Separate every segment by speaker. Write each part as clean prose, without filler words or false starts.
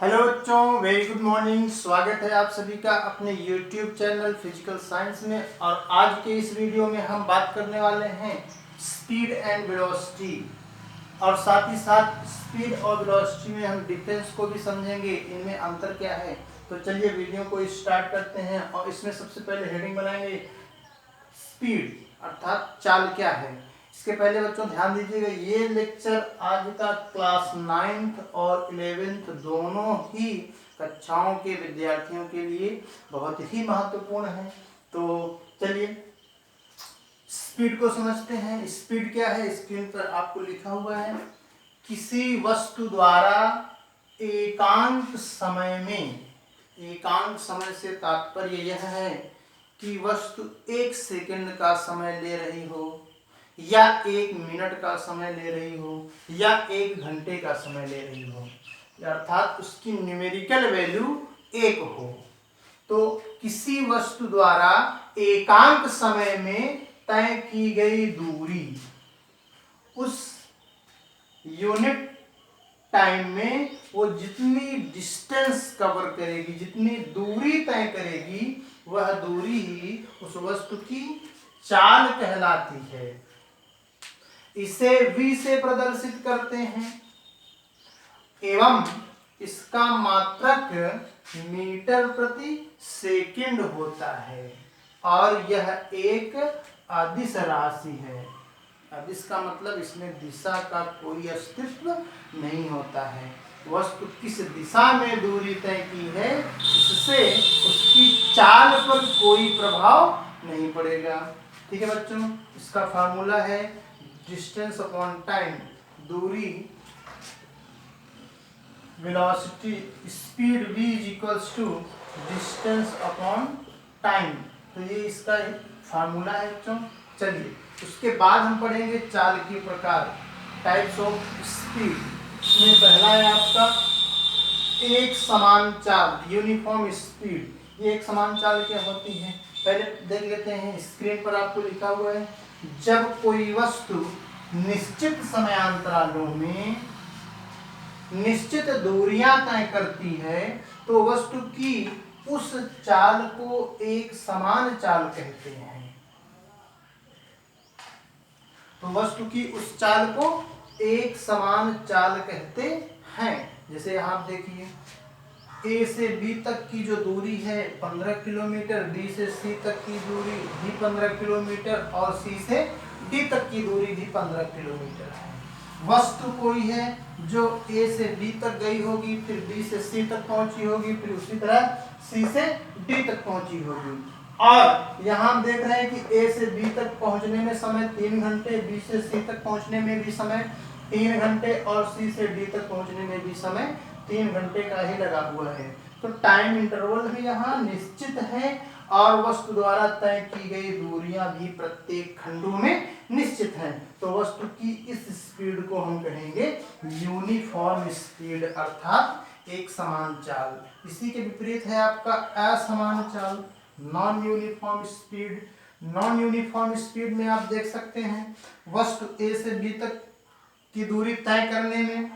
Speaker 1: Hello बच्चों, very good morning. स्वागत है आप सभी का अपने यूट्यूब चैनल फिजिकल साइंस में। और आज के इस वीडियो में हम बात करने वाले हैं स्पीड एंड वेलोसिटी, और साथ ही साथ स्पीड और वेलोसिटी में हम डिफरेंस को भी समझेंगे, इनमें अंतर क्या है। तो चलिए वीडियो को स्टार्ट करते हैं। और इसमें सबसे पहले हेडिंग बनाएंगे स्पीड अर्थात चाल क्या है। इसके पहले बच्चों ध्यान दीजिएगा, ये लेक्चर आज का क्लास 9th और 11th दोनों ही कक्षाओं के विद्यार्थियों के लिए बहुत ही महत्वपूर्ण है। तो चलिए स्पीड को समझते हैं। स्पीड क्या है, स्क्रीन पर आपको लिखा हुआ है। किसी वस्तु द्वारा एकांक समय में, एकांक समय से तात्पर्य यह है कि वस्तु 1 सेकंड का समय ले रही हो, या 1 मिनट का समय ले रही हो, या 1 घंटे का समय ले रही हो, अर्थात उसकी न्यूमेरिकल वैल्यू 1 हो। तो किसी वस्तु द्वारा एकांक समय में तय की गई दूरी उस यूनिट टाइम में वो जितनी डिस्टेंस कवर करेगी, जितनी दूरी तय करेगी, वह दूरी ही उस वस्तु की चाल कहलाती है। इसे v से प्रदर्शित करते हैं एवं इसका मात्रक मीटर प्रति सेकंड होता है, और यह एक अदिश राशि है। अदिश का मतलब इसमें दिशा का कोई अस्तित्व नहीं होता है। वस्तु किस दिशा में दूरी तय की है, इससे उसकी चाल पर कोई प्रभाव नहीं पड़ेगा। ठीक है बच्चों, इसका फार्मूला है डिस्टेंस अपॉन टाइम, दूरी velocity speed v is equals to distance upon time. तो ये इसका फार्मूला है बच्चों। चलिए उसके बाद हम पढ़ेंगे चाल के प्रकार, टाइप्स ऑफ स्पीड। इसमें पहला है आपका एक समान चाल, यूनिफॉर्म स्पीड। ये एक समान चाल क्या होती है, पहले देख लेते हैं। स्क्रीन पर आपको लिखा हुआ है, जब कोई वस्तु निश्चित समयांतरालों में निश्चित दूरियां तय करती है तो वस्तु की उस चाल को एक समान चाल कहते हैं। तो वस्तु की उस चाल को एक समान चाल कहते हैं। जैसे आप देखिए, A से B तक की जो दूरी है 15 किलोमीटर, B से C तक की दूरी भी 15 किलोमीटर, और C से D तक की दूरी भी 15 किलोमीटर है। वस्तु कोई है जो A से B तक गई होगी, फिर B से C तक पहुंची होगी, फिर उसी तरह C से D तक पहुंची होगी। और यहाँ हम देख रहे हैं कि A से B तक पहुंचने में समय 3 घंटे, B से C तक पहुंचने में भी समय 3 घंटे, और C से D तक पहुंचने में भी समय 3 घंटे का ही लगा हुआ है। तो टाइम इंटरवल भी यहाँ निश्चित है, और वस्तु द्वारा तय की गई दूरियां भी प्रत्येक खंडों में निश्चित हैं। तो वस्तु की इस स्पीड को हम कहेंगे यूनिफॉर्म स्पीड, अर्थात एक समान चाल। इसी के विपरीत है आपका असमान चाल, non uniform speed. Non uniform speed में आप देख सकते हैं, वस्तु A से B तक की दूरी तय करने में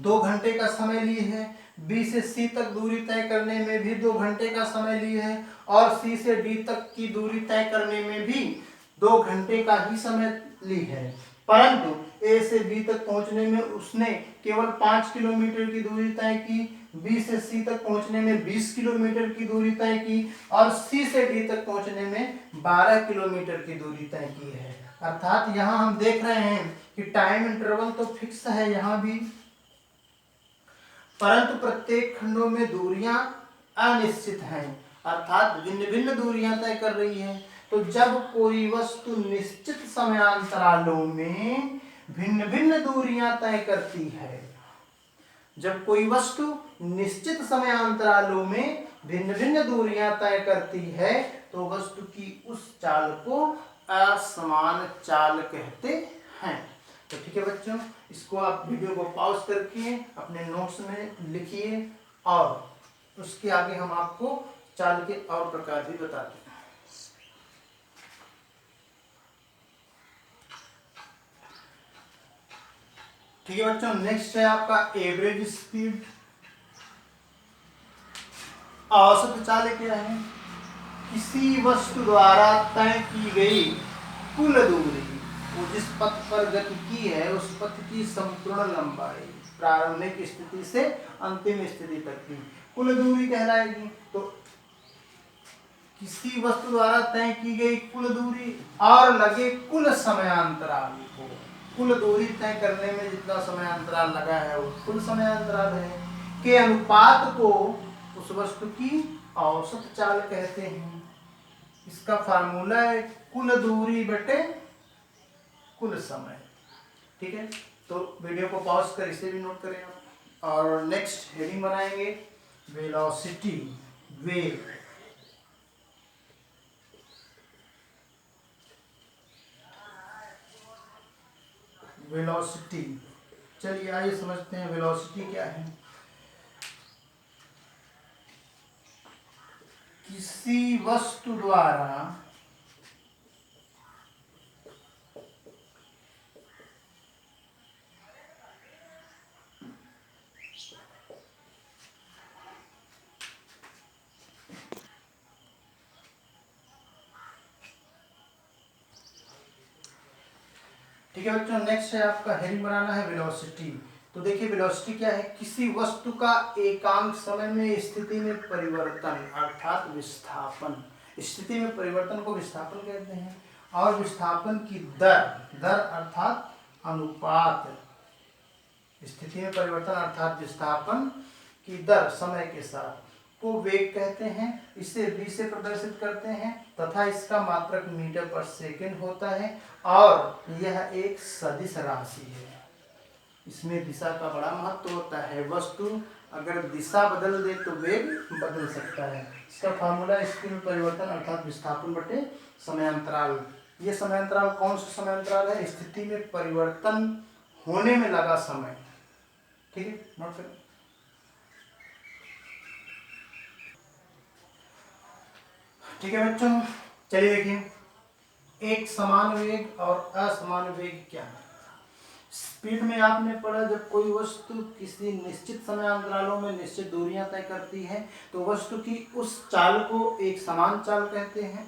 Speaker 1: 2 घंटे का समय लिए है, B से C तक दूरी तय करने में भी 2 घंटे का समय लिए है, और C से D तक की दूरी तय करने में भी 2 घंटे का ही समय ली है। परंतु A से B तक पहुंचने में उसने केवल 5 किलोमीटर की दूरी तय की, B से C तक पहुंचने में 20 किलोमीटर की दूरी तय की, और C से D तक पहुंचने में 12 किलोमीटर की दूरी तय की है। अर्थात यहाँ हम देख रहे हैं कि टाइम इंटरवल तो फिक्स है यहाँ भी, परंतु प्रत्येक खंडों में दूरियां अनिश्चित हैं, अर्थात भिन्न भिन्न दूरियां तय कर रही हैं। तो जब कोई वस्तु निश्चित समयांतरालों में भिन्न भिन्न दूरियां तय करती है, जब कोई वस्तु निश्चित समयांतरालों में भिन्न भिन्न दूरियां तय करती है, तो वस्तु की उस चाल को असमान चाल कहते हैं। तो ठीक है बच्चों, इसको आप वीडियो को पॉज करके अपने नोट्स में लिखिए, और उसके आगे हम आपको चाल के और प्रकार भी बताते हैं। ठीक है बच्चों, नेक्स्ट है आपका एवरेज स्पीड। औसत चाल क्या है? किसी वस्तु द्वारा तय की गई कुल दूरी, वो जिस पथ पर गति की है उस पथ की संपूर्ण लंबाई प्रारंभिक स्थिति से अंतिम स्थिति तक की कुल दूरी कहलाएगी। तो किसी वस्तु द्वारा तय की गई कुल दूरी और लगे कुल समयांतराल को, कुल दूरी तय करने में जितना समयांतराल लगा है वो कुल समयांतराल है, के अनुपात को उस वस्तु की औसत चाल कहते हैं। इसका फार्मूला है कुल दूरी बटे कुल समय। ठीक है, तो वीडियो को पॉज कर इसे भी नोट करें आप। और नेक्स्ट हेडिंग बनाएंगे वेलोसिटी, वेग। वेलोसिटी, चलिए आइए समझते हैं वेलोसिटी क्या है। किसी वस्तु द्वारा ठीक है बच्चों, नेक्स्ट है आपका हेडिंग बनाना है वेलोसिटी। तो देखिए वेलोसिटी क्या है? किसी वस्तु का एकांक समय में स्थिति में परिवर्तन अर्थात विस्थापन, स्थिति में परिवर्तन को विस्थापन कहते हैं। और विस्थापन की दर, दर अर्थात अनुपात, स्थिति में परिवर्तन अर्थात विस्थापन की दर समय के साथ को वेग कहते हैं। इसे v से प्रदर्शित करते हैं तथा इसका मात्रक मीटर पर सेकंड होता है और यह एक सदिश राशि है। इसमें दिशा का बड़ा महत्व होता है। वस्तु अगर दिशा बदल दे तो वेग बदल सकता है। इसका फार्मूला स्थिति में परिवर्तन अर्थात विस्थापन बटे समयांतराल। ये समयांतराल कौन सा समयांतराल है? स्थिति में परिवर्तन होने में लगा समय। ठीक है, नोट करें। ठीक है बच्चों, चलिए देखिए एक समान वेग और असमान वेग क्या है। स्पीड में आपने पढ़ा जब कोई वस्तु किसी निश्चित समय अंतरालों में निश्चित दूरियां तय करती है तो वस्तु की उस चाल को एक समान चाल कहते हैं।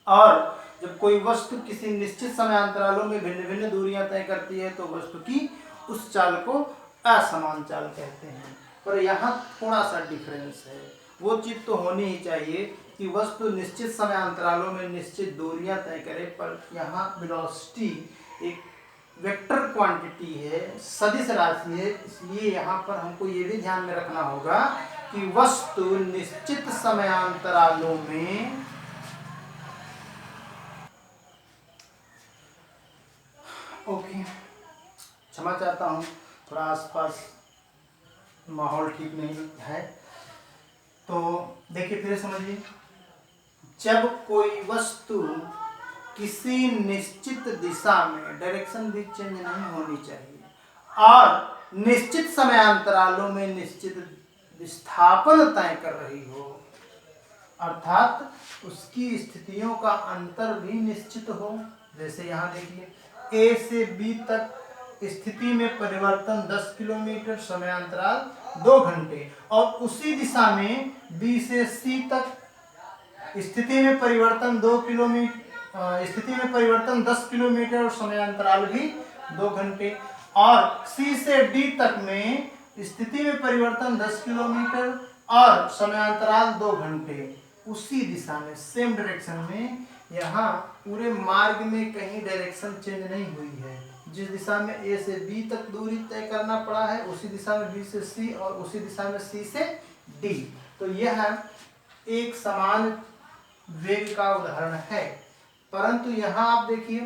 Speaker 1: और जब कोई वस्तु किसी निश्चित समय अंतरालों में भिन्न भिन्न दूरियां तय करती है तो वस्तु की उस चाल को असमान चाल कहते हैं। पर यहाँ थोड़ा सा डिफरेंस है। वो चीज तो होनी ही चाहिए कि वस्तु निश्चित समय अंतरालों में निश्चित दूरियां तय करे, पर यहाँ वेलोसिटी एक वेक्टर क्वांटिटी है, सदिश राशि है। इसलिए यहाँ पर हमको ये भी ध्यान में रखना होगा कि वस्तु निश्चित समयांतरालों में ओके, क्षमा चाहता हूँ, थोड़ा आसपास माहौल ठीक नहीं है। तो देखिए फिर समझिए, जब कोई वस्तु किसी निश्चित दिशा में, डायरेक्शन भी चेंज नहीं होनी चाहिए, और निश्चित समयांतरालों में निश्चित विस्थापन तय कर रही हो, अर्थात उसकी स्थितियों का अंतर भी निश्चित हो। जैसे यहाँ देखिए ए से बी तक स्थिति में परिवर्तन 10 किलोमीटर, समयांतराल 2 घंटे, और उसी दिशा में बी से सी तक स्थिति में परिवर्तन 2 किलोमीटर, स्थिति में परिवर्तन 10 किलोमीटर और समयांतराल भी 2 घंटे, और सी से डी तक में स्थिति में परिवर्तन 10 किलोमीटर और समयांतराल 2 घंटे। उसी दिशा में, सेम डायरेक्शन में, यहाँ पूरे मार्ग में कहीं डायरेक्शन चेंज नहीं हुई है। जिस दिशा में ए से बी तक दूरी तय करना पड़ा है उसी दिशा में बी से सी, और उसी दिशा में सी से डी। तो यह एक समान वेग का उदाहरण है। परंतु यहाँ आप देखिए,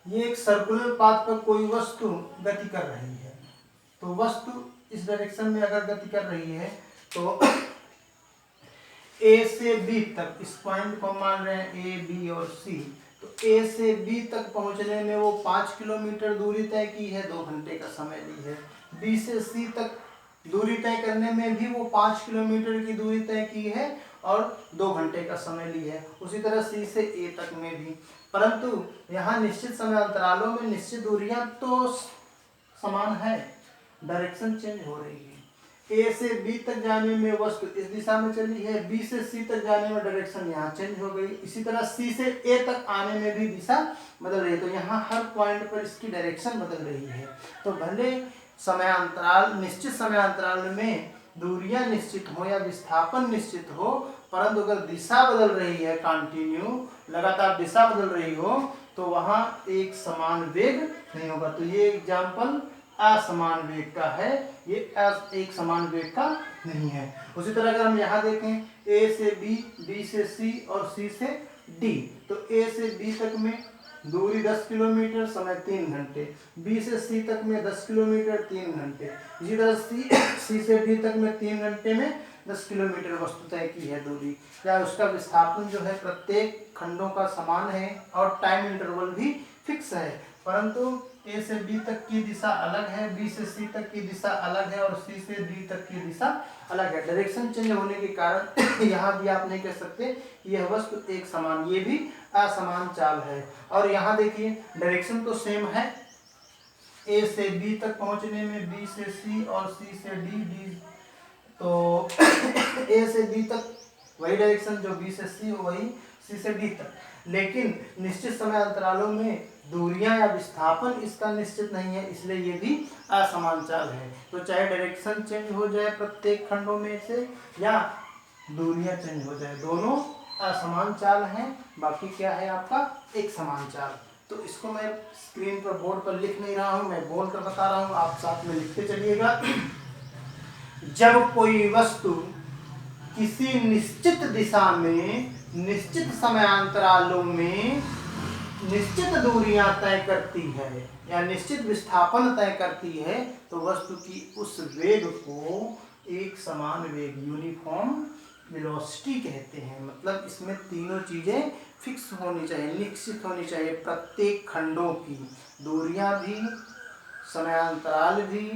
Speaker 1: ये एक सर्कुलर पाथ पर कोई वस्तु गति कर रही है। तो वस्तु इस डायरेक्शन में अगर गति कर रही है तो ए से बी तक, इस पॉइंट को मान रहे हैं ए बी और सी, तो ए से बी तक पहुंचने में वो 5 किलोमीटर दूरी तय की है, 2 घंटे का समय ली है। बी से सी तक दूरी तय करने में भी वो 5 किलोमीटर की दूरी तय की है और 2 घंटे का समय ली है। उसी तरह सी से ए तक में भी। परंतु यहाँ निश्चित समय अंतरालों में निश्चित दूरियां तो समान है, डायरेक्शन चेंज हो रही है। ए से बी तक जाने में वस्तु इस दिशा में चली है, बी से सी तक जाने में डायरेक्शन यहाँ चेंज हो गई, इसी तरह सी से ए तक आने में भी दिशा बदल रही है। तो यहाँ हर पॉइंट पर इसकी डायरेक्शन बदल रही है। तो भले समयांतराल निश्चित समयांतराल में दूरियां निश्चित हो या विस्थापन निश्चित हो, परंतु अगर दिशा बदल रही है, कंटिन्यू लगातार दिशा बदल रही हो, तो वहां एक समान वेग नहीं होगा। तो ये एग्जाम्पल असमान वेग का है, ये एक समान वेग का नहीं है। उसी तरह अगर हम यहाँ देखें ए से बी, बी से सी और सी से डी, तो ए से बी तक में दूरी 10 किलोमीटर, समय 3 घंटे, बी से सी तक में 10 किलोमीटर 3 घंटे, इसी तरह सी से डी तक में 3 घंटे में 10 किलोमीटर वस्तु तय की है दूरी। या उसका विस्थापन जो है प्रत्येक खंडों का समान है और टाइम इंटरवल भी फिक्स है, परंतु ए से बी तक की दिशा अलग है, बी से सी तक की दिशा अलग है और सी से डी तक की दिशा अलग है। डायरेक्शन चेंज होने के कारण यहाँ भी आप नहीं कह सकते यह वस्तु एक समान, ये भी असमान चाल है। और यहाँ देखिए डायरेक्शन तो सेम है, ए से बी तक पहुंचने में बी से सी और सी से डी, डी तो ए से बी तक वही डायरेक्शन जो बी से सी, वही सी से डी तक, लेकिन निश्चित समय अंतरालों में दूरियां या विस्थापन इसका निश्चित नहीं है, इसलिए ये भी असमान चाल है। तो चाहे डायरेक्शन चेंज हो जाए प्रत्येक खंडों में से या दूरियां चेंज हो जाए, दोनों असमान चाल हैं, बाकी क्या है आपका एक समान चाल। तो इसको मैं स्क्रीन पर बोर्ड पर लिख नहीं रहा हूं, मैं बोल कर बता रहा हूं, आप साथ में लिखते चलिएगा। जब कोई वस्तु किसी निश्चित दिशा में निश्चित समयांतरालों में निश्चित दूरियां तय करती है या निश्चित विस्थापन तय करती है, तो वस्तु की उस वेग को एक समान वेग, यूनिफॉर्म वेलोसिटी कहते हैं। मतलब इसमें तीनों चीजें फिक्स होनी चाहिए, निश्चित होनी चाहिए, प्रत्येक खंडों की दूरियां भी, समयांतराल भी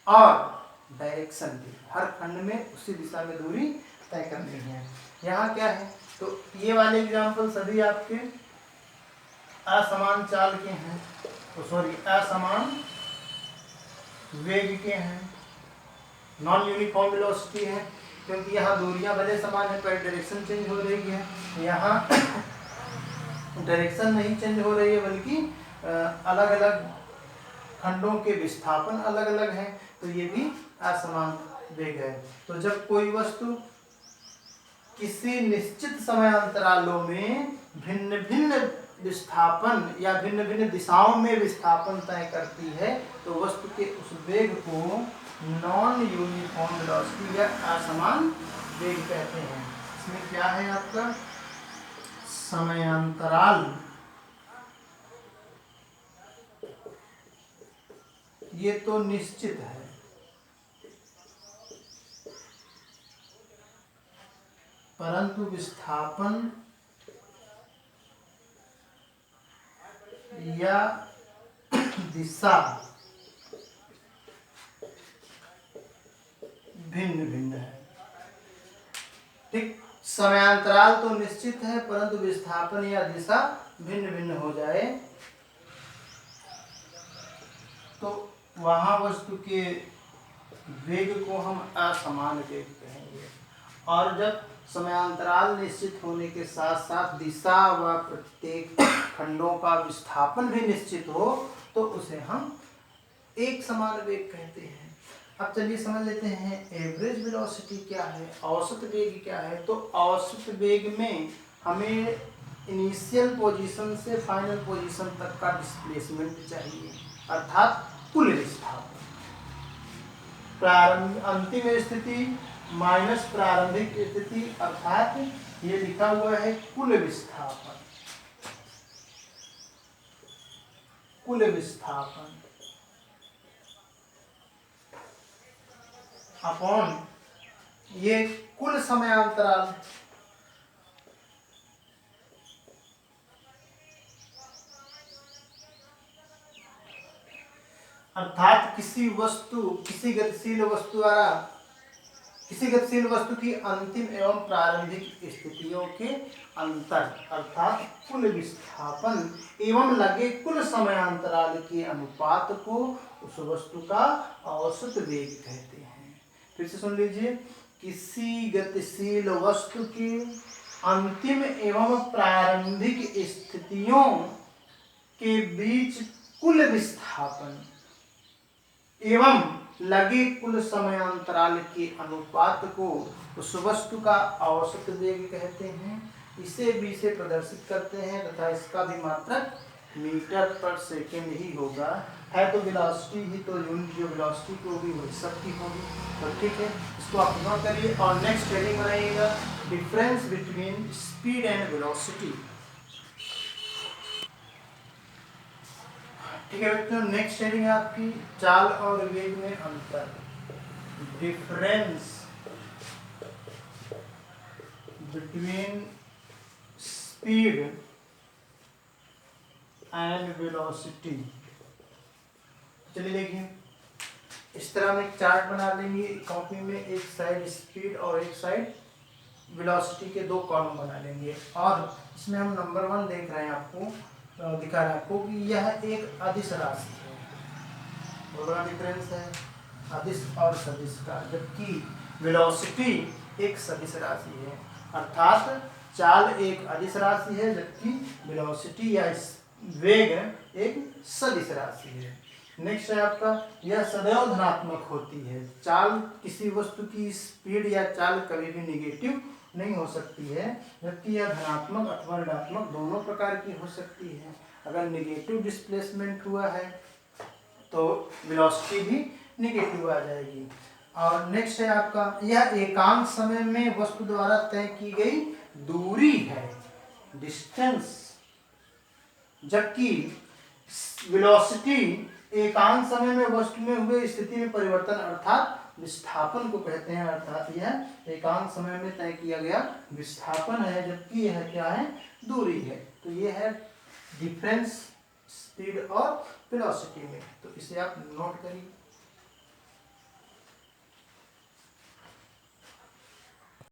Speaker 1: और डायरेक्शन भी, हर खंड में उसी दिशा में दूरी तय करनी है। यहाँ क्या है, तो ये वाले एग्जाम्पल सभी आपके असमान चाल के हैं, तो सॉरी असमान वेग के हैं, नॉन यूनिफॉर्म वेलोसिटी है, क्योंकि यहाँ दूरियां भले समान है पर डायरेक्शन चेंज हो रही है। यहाँ डायरेक्शन नहीं चेंज हो रही है, बल्कि अलग अलग खंडों के विस्थापन अलग अलग हैं, तो ये भी असमान वेग है। तो जब कोई वस्तु किसी निश्चित समय अंतरालों में भिन्न भिन्न विस्थापन या भिन्न भिन्न दिशाओं में विस्थापन तय करती है, तो वस्तु के उस वेग को नॉन यूनिफॉर्म वेलोसिटी या असमान वेग कहते हैं। इसमें क्या है आपका समयांतराल, ये तो निश्चित है, परंतु विस्थापन या दिशा भिन्न भिन्न है। ठीक, समयांतराल तो निश्चित है, परंतु विस्थापन या दिशा भिन्न भिन्न हो जाए तो वहां वस्तु के वेग को हम असमान वेग कहेंगे। और जब समयांतराल निश्चित होने के साथ साथ दिशा व प्रत्येक खंडों का विस्थापन भी निश्चित हो, तो उसे हम एक समान वेग कहते हैं। अब चलिए समझ लेते हैं एवरेज वेलोसिटी क्या है, औसत वेग क्या है। तो औसत वेग में हमें इनिशियल पोजीशन से फाइनल पोजीशन तक का डिस्प्लेसमेंट चाहिए, अर्थात कुल विस्थापन। अंतिम स्थिति माइनस प्रारंभिक स्थिति, अर्थात ये लिखा हुआ है कुल विस्थापन, कुल विस्थापन अपॉन ये कुल समयांतराल, अर्थात किसी गतिशील वस्तु की अंतिम एवं प्रारंभिक स्थितियों के अंतर, अर्थात कुल विस्थापन एवं लगे कुल समयांतराल के अनुपात को उस वस्तु का औसत वेग कहते हैं। फिर से सुन लीजिए, किसी गतिशील वस्तु की अंतिम एवं प्रारंभिक स्थितियों के बीच कुल विस्थापन एवं लगे कुल समयांतराल के अनुपात को उस वस्तु का औसत वेग कहते हैं। इसे b से प्रदर्शित करते हैं तथा इसका भी मात्रक मीटर पर सेकेंड ही होगा। है तो वेलोसिटी ही, तो यूनिट जो वेलोसिटी की होगी वही सबकी होगी। तो ठीक है, इसको आप नोट करिए और नेक्स्ट हेडिंग बनाइएगा, difference between speed and velocity. ठीक है बच्चों, नेक्स्ट हेडिंग है आपकी चाल और वेग में अंतर। Difference between speed and velocity. चलिए देखिए, इस तरह हम एक चार्ट बना लेंगे कॉपी में, एक साइड स्पीड और एक साइड वेलोसिटी के दो कॉलम बना लेंगे। और इसमें हम नंबर 1 देख रहे हैं, आपको दिखा रहे हैं आपको कि यह एक अदिश राशि है। बहुत बड़ा डिफरेंस है अदिश और सदिश का, जबकि वेलोसिटी एक सदिश राशि है। अर्थात चाल एक अदिश राशि है जबकि वेलोसिटी या वेग एक सदिश राशि है। नेक्स्ट है आपका, यह सदैव धनात्मक होती है। चाल, किसी वस्तु की स्पीड या चाल कभी भी निगेटिव नहीं हो सकती है, जबकि यह धनात्मक अथवा ऋणात्मक दोनों प्रकार की हो सकती है। अगर निगेटिव डिस्प्लेसमेंट हुआ है तो वेलोसिटी भी निगेटिव आ जाएगी। और नेक्स्ट है आपका, यह एकांक समय में वस्तु द्वारा तय की गई दूरी है, डिस्टेंस, जबकि वेलोसिटी एकांक समय में वस्तु में हुए स्थिति में परिवर्तन अर्थात विस्थापन को कहते हैं। अर्थात यह एकांक समय में तय किया गया विस्थापन है, जबकि यह क्या है, दूरी है। तो ये है डिफरेंस स्पीड और वेलोसिटी में। तो इसे आप नोट करिए।